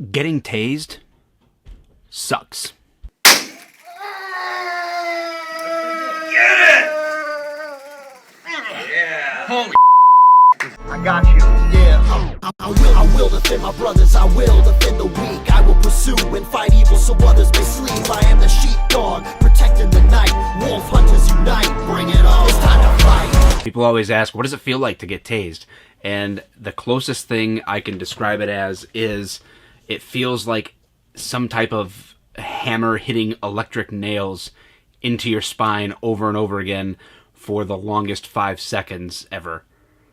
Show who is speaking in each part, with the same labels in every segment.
Speaker 1: Getting tased sucks.
Speaker 2: Holy
Speaker 3: I got you. Yeah, I will defend my brothers. I will defend the weak. I will pursue and fight evil so others may sleep. I am the sheepdog, protecting the night. Wolf hunters unite. Bring it on. It's time to fight.
Speaker 1: People always ask, what does it feel like to get tased? And the closest thing I can describe it as is it feels like some type of hammer hitting electric nails into your spine over and over again for the longest 5 seconds ever.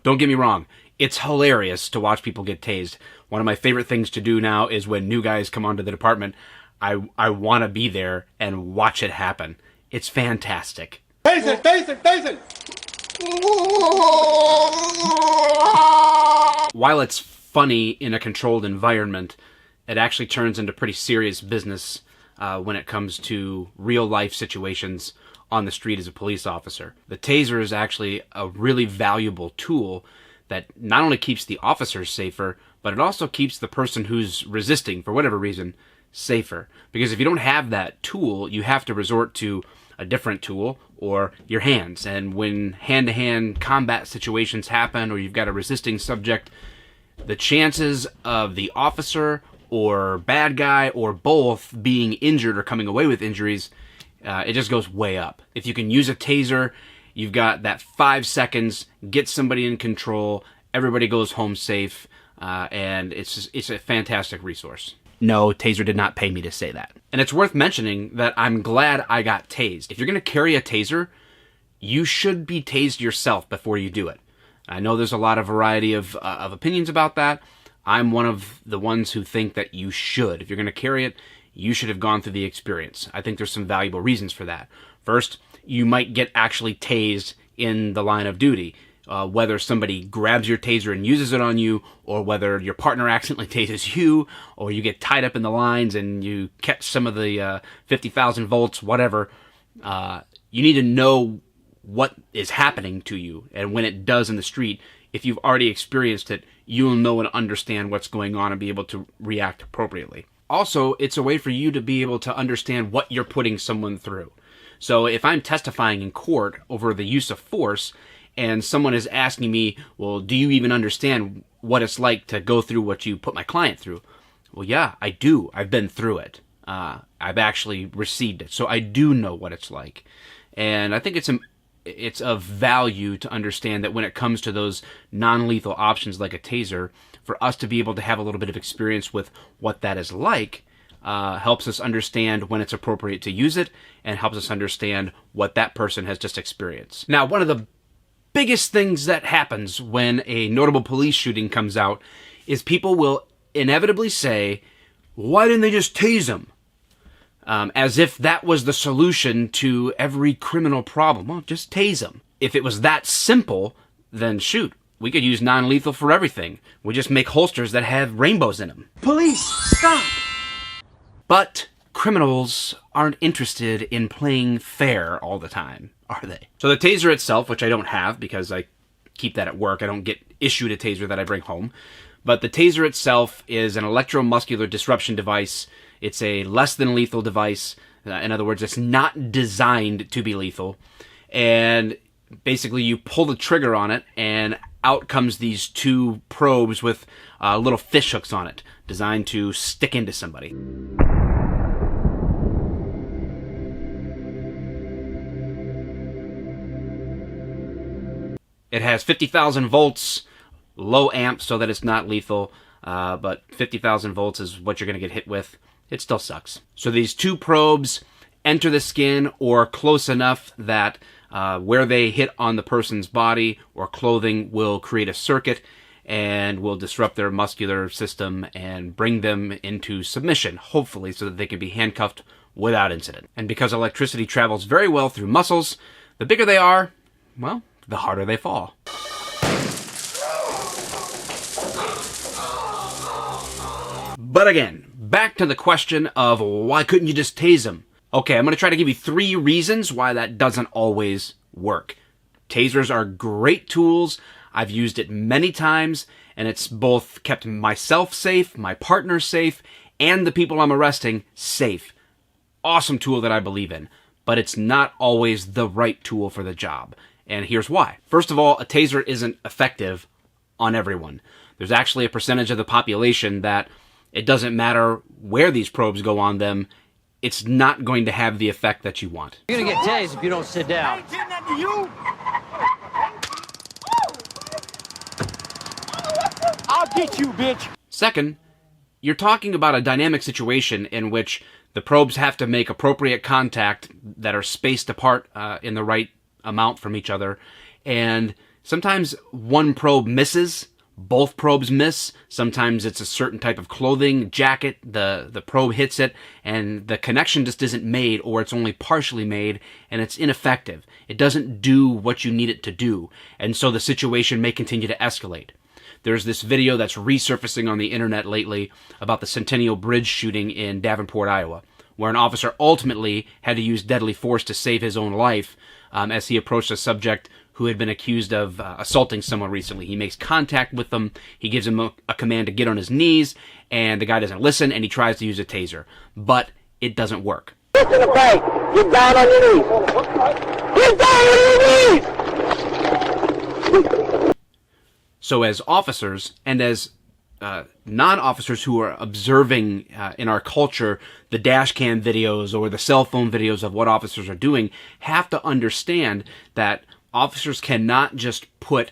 Speaker 1: Don't get me wrong, it's hilarious to watch people get tased. One of my favorite things to do now is when new guys come onto the department, I want to be there and watch it happen. It's fantastic.
Speaker 2: Tase it, tase it, tase it!
Speaker 1: While it's funny in a controlled environment, it actually turns into pretty serious business when it comes to real-life situations on the street as a police officer. The taser is actually a really valuable tool that not only keeps the officers safer, but it also keeps the person who's resisting, for whatever reason, safer. Because if you don't have that tool, you have to resort to a different tool or your hands. And when hand-to-hand combat situations happen or you've got a resisting subject, the chances of the officer or bad guy or both being injured or coming away with injuries, it just goes way up. If you can use a taser, you've got that 5 seconds, get somebody in control, everybody goes home safe, and it's a fantastic resource. No, Taser did not pay me to say that. And it's worth mentioning that I'm glad I got tased. If you're going to carry a taser, you should be tased yourself before you do it. I know there's a lot of variety of opinions about that. I'm one of the ones who think that you should. If you're going to carry it, you should have gone through the experience. I think there's some valuable reasons for that. First, you might get actually tased in the line of duty. Whether somebody grabs your taser and uses it on you, or whether your partner accidentally tases you, or you get tied up in the lines and you catch some of the 50,000 volts, whatever. You need to know what is happening to you, and when it does in the street, if you've already experienced it, you'll know and understand what's going on and be able to react appropriately. Also, it's a way for you to be able to understand what you're putting someone through. So if I'm testifying in court over the use of force, and someone is asking me, well, do you even understand what it's like to go through what you put my client through? Well, yeah, I do. I've been through it. I've actually received it. So I do know what it's like. And I think it's of value to understand that when it comes to those non-lethal options like a taser, for us to be able to have a little bit of experience with what that is like, helps us understand when it's appropriate to use it, and helps us understand what that person has just experienced. Now, one of the biggest things that happens when a notable police shooting comes out is people will inevitably say, why didn't they just tase him? As if that was the solution to every criminal problem. Well, just tase him. If it was that simple, then shoot, we could use non-lethal for everything. We just make holsters that have rainbows in them.
Speaker 2: Police, stop!
Speaker 1: But criminals aren't interested in playing fair all the time, are they? So the taser itself, which I don't have because I keep that at work, I don't get issued a taser that I bring home, but the taser itself is an electromuscular disruption device. It's a less than lethal device. In other words, it's not designed to be lethal. And basically you pull the trigger on it and out comes these two probes with little fish hooks on it, designed to stick into somebody. It has 50,000 volts, low amp so that it's not lethal, but 50,000 volts is what you're going to get hit with. It still sucks. So these two probes enter the skin or close enough that where they hit on the person's body or clothing will create a circuit and will disrupt their muscular system and bring them into submission, hopefully, so that they can be handcuffed without incident. And because electricity travels very well through muscles, the bigger they are, well, the harder they fall. But again, back to the question of why couldn't you just tase them? Okay, I'm going to try to give you 3 reasons why that doesn't always work. Tasers are great tools. I've used it many times, and it's both kept myself safe, my partner safe, and the people I'm arresting safe. Awesome tool that I believe in, but it's not always the right tool for the job. And here's why. First of all, a taser isn't effective on everyone. There's actually a percentage of the population that it doesn't matter where these probes go on them, it's not going to have the effect that you want.
Speaker 4: You're gonna get tased if you don't sit down.
Speaker 2: I'll get you, bitch.
Speaker 1: Second, you're talking about a dynamic situation in which the probes have to make appropriate contact that are spaced apart in the right amount from each other, and sometimes one probe misses, both probes miss. Sometimes it's a certain type of clothing, jacket, the probe hits it, and the connection just isn't made, or it's only partially made, and it's ineffective. It doesn't do what you need it to do, and so the situation may continue to escalate. There's this video that's resurfacing on the internet lately about the Centennial Bridge shooting in Davenport, Iowa, where an officer ultimately had to use deadly force to save his own life as he approached a subject who had been accused of assaulting someone recently. He makes contact with them, he gives him a command to get on his knees, and the guy doesn't listen, and he tries to use a taser. But it doesn't work.
Speaker 5: Get in the fight. Get down on your knees. Get down on your knees!
Speaker 1: So as officers, and as non-officers who are observing in our culture the dash cam videos or the cell phone videos of what officers are doing, have to understand that officers cannot just put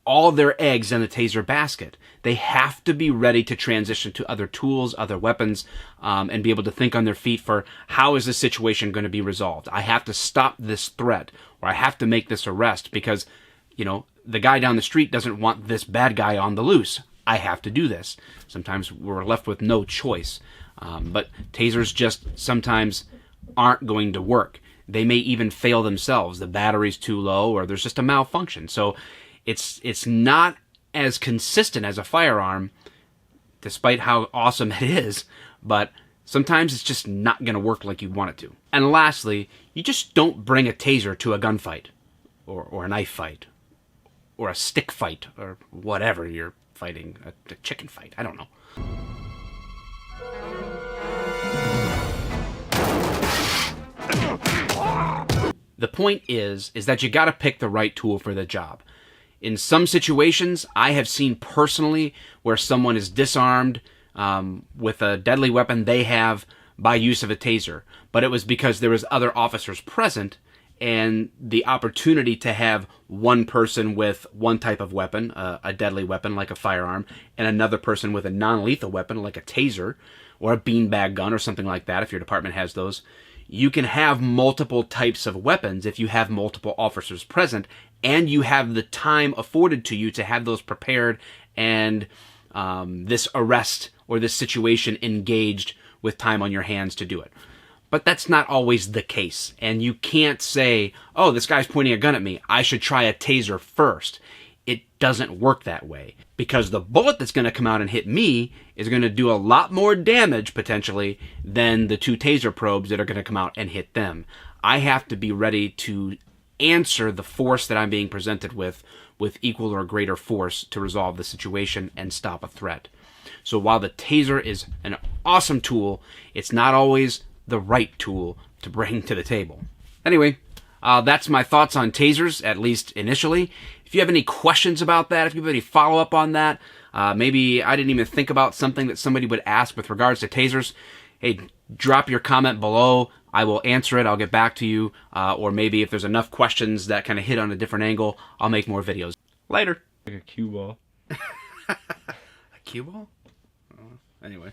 Speaker 1: all their eggs in the taser basket. They have to be ready to transition to other tools, other weapons, and be able to think on their feet for how is this situation going to be resolved. I have to stop this threat, or I have to make this arrest because, you know, the guy down the street doesn't want this bad guy on the loose. I have to do this. Sometimes we're left with no choice. But tasers just sometimes aren't going to work. They may even fail themselves. The battery's too low, or there's just a malfunction. So it's not as consistent as a firearm, despite how awesome it is, but sometimes it's just not going to work like you want it to. And lastly, you just don't bring a taser to a gunfight, or a knife fight, or a stick fight, or whatever you're fighting, a chicken fight, I don't know. The point is that you gotta pick the right tool for the job. In some situations, I have seen personally where someone is disarmed with a deadly weapon they have by use of a taser, but it was because there was other officers present, and the opportunity to have one person with one type of weapon, a deadly weapon like a firearm, and another person with a non-lethal weapon like a taser or a beanbag gun or something like that, if your department has those. You can have multiple types of weapons if you have multiple officers present, and you have the time afforded to you to have those prepared and this arrest or this situation engaged with time on your hands to do it. But that's not always the case, and you can't say, oh, this guy's pointing a gun at me, I should try a taser first. It doesn't work that way, because the bullet that's going to come out and hit me is going to do a lot more damage, potentially, than the two taser probes that are going to come out and hit them. I have to be ready to answer the force that I'm being presented with equal or greater force to resolve the situation and stop a threat. So while the taser is an awesome tool, it's not always the right tool to bring to the table. Anyway, that's my thoughts on tasers, at least initially. If you have any questions about that, if you have any follow-up on that, maybe I didn't even think about something that somebody would ask with regards to tasers, hey, drop your comment below. I will answer it. I'll get back to you. Or maybe if there's enough questions that kind of hit on a different angle, I'll make more videos. Later.
Speaker 6: Like a cue ball.
Speaker 1: A cue ball? Anyway.